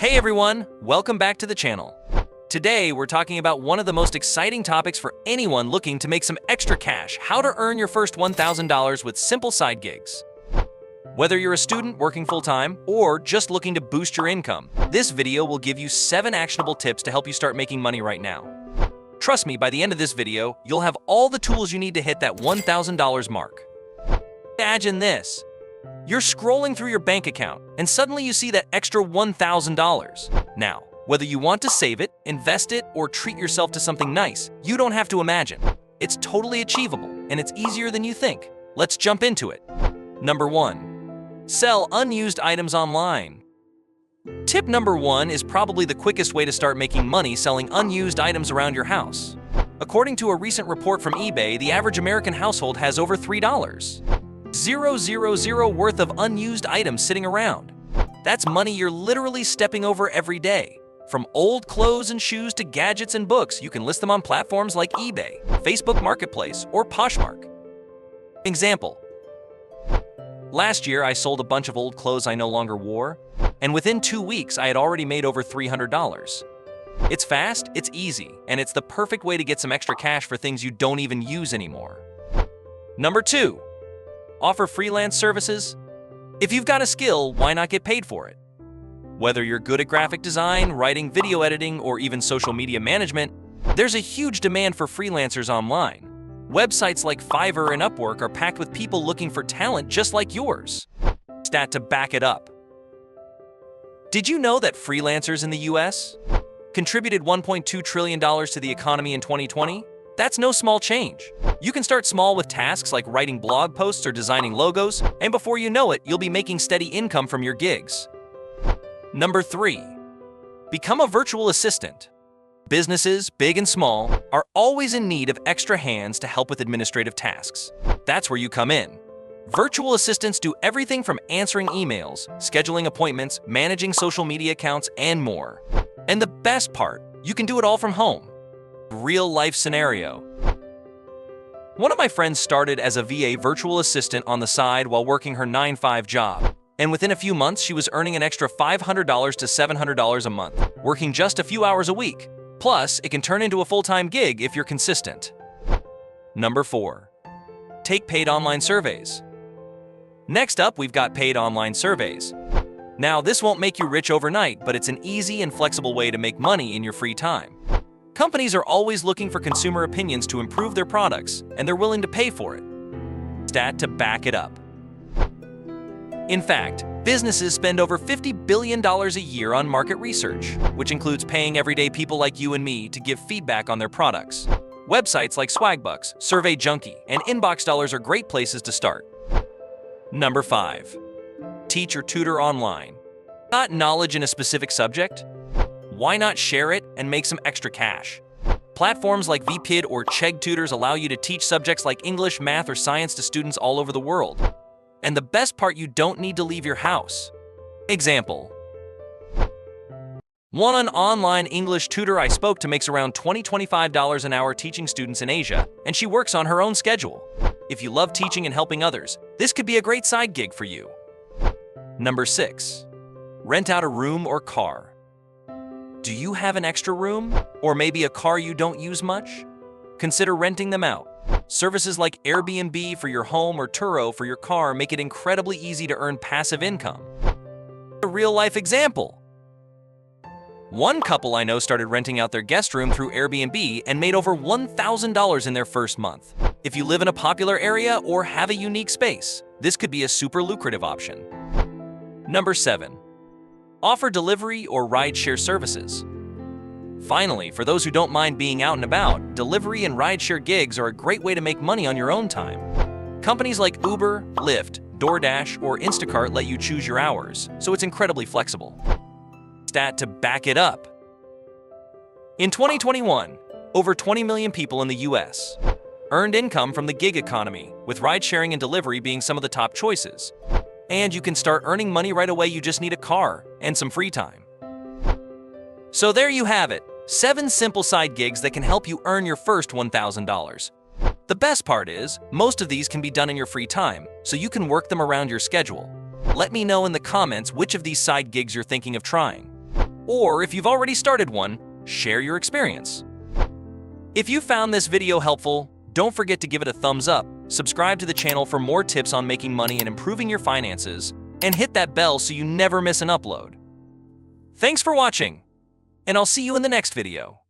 Hey everyone, welcome back to the channel. Today we're talking about one of the most exciting topics for anyone looking to make some extra cash: how to earn your first $1,000 with simple side gigs. Whether you're a student working full-time or just looking to boost your income, this video will give you 7 actionable tips to help you start making money right now. Trust me, by the end of this video, you'll have all the tools you need to hit that $1,000 mark. Imagine this. You're scrolling through your bank account, and suddenly you see that extra $1,000. Now, whether you want to save it, invest it, or treat yourself to something nice, you don't have to imagine. It's totally achievable, and it's easier than you think. Let's jump into it. Number 1. Sell unused items online. Tip number 1 is probably the quickest way to start making money selling unused items around your house. According to a recent report from eBay, the average American household has over $3,000 worth of unused items sitting around. That's money you're literally stepping over every day. From old clothes and shoes to gadgets and books, you can list them on platforms like eBay, Facebook Marketplace, or Poshmark. Example: last year, I sold a bunch of old clothes I no longer wore, and within 2 weeks, I had already made over $300. It's fast, it's easy, and it's the perfect way to get some extra cash for things you don't even use anymore. Number 2. Offer freelance services. If you've got a skill, why not get paid for it? Whether you're good at graphic design, writing, video editing, or even social media management, there's a huge demand for freelancers online. Websites like Fiverr and Upwork are packed with people looking for talent just like yours. Stat to back it up. Did you know that freelancers in the US contributed $1.2 trillion to the economy in 2020? That's no small change. You can start small with tasks like writing blog posts or designing logos, and before you know it, you'll be making steady income from your gigs. Number 3. Become a virtual assistant. Businesses, big and small, are always in need of extra hands to help with administrative tasks. That's where you come in. Virtual assistants do everything from answering emails, scheduling appointments, managing social media accounts, and more. And the best part, you can do it all from home. Real-life scenario. One of my friends started as a VA virtual assistant on the side while working her 9-to-5 job. And within a few months, she was earning an extra $500 to $700 a month, working just a few hours a week. Plus, it can turn into a full-time gig if you're consistent. Number 4. Take paid online surveys. Next up, we've got paid online surveys. Now, this won't make you rich overnight, but it's an easy and flexible way to make money in your free time. Companies are always looking for consumer opinions to improve their products, and they're willing to pay for it. Stat to back it up. In fact, businesses spend over $50 billion a year on market research, which includes paying everyday people like you and me to give feedback on their products. Websites like Swagbucks, Survey Junkie, and Inbox Dollars are great places to start. Number 5. Teach or tutor online. Got knowledge in a specific subject? Why not share it and make some extra cash? Platforms like VPid or Chegg Tutors allow you to teach subjects like English, math, or science to students all over the world. And the best part, you don't need to leave your house. Example: an online English tutor I spoke to makes around $20–25 an hour teaching students in Asia, and she works on her own schedule. If you love teaching and helping others, this could be a great side gig for you. Number 6. Rent out a room or car. Do you have an extra room? Or maybe a car you don't use much? Consider renting them out. Services like Airbnb for your home or Turo for your car make it incredibly easy to earn passive income. A real-life example. One couple I know started renting out their guest room through Airbnb and made over $1,000 in their first month. If you live in a popular area or have a unique space, this could be a super lucrative option. Number 7. Offer delivery or ride-share services. Finally, for those who don't mind being out and about, delivery and rideshare gigs are a great way to make money on your own time. Companies like Uber, Lyft, DoorDash, or Instacart let you choose your hours, so it's incredibly flexible. Stat to back it up. In 2021, over 20 million people in the US earned income from the gig economy, with ride-sharing and delivery being some of the top choices. And you can start earning money right away. You just need a car and some free time. So there you have it. 7 simple side gigs that can help you earn your first $1,000. The best part is, most of these can be done in your free time, so you can work them around your schedule. Let me know in the comments which of these side gigs you're thinking of trying. Or if you've already started one, share your experience. If you found this video helpful, don't forget to give it a thumbs up, subscribe to the channel for more tips on making money and improving your finances, and hit that bell so you never miss an upload. Thanks for watching, and I'll see you in the next video.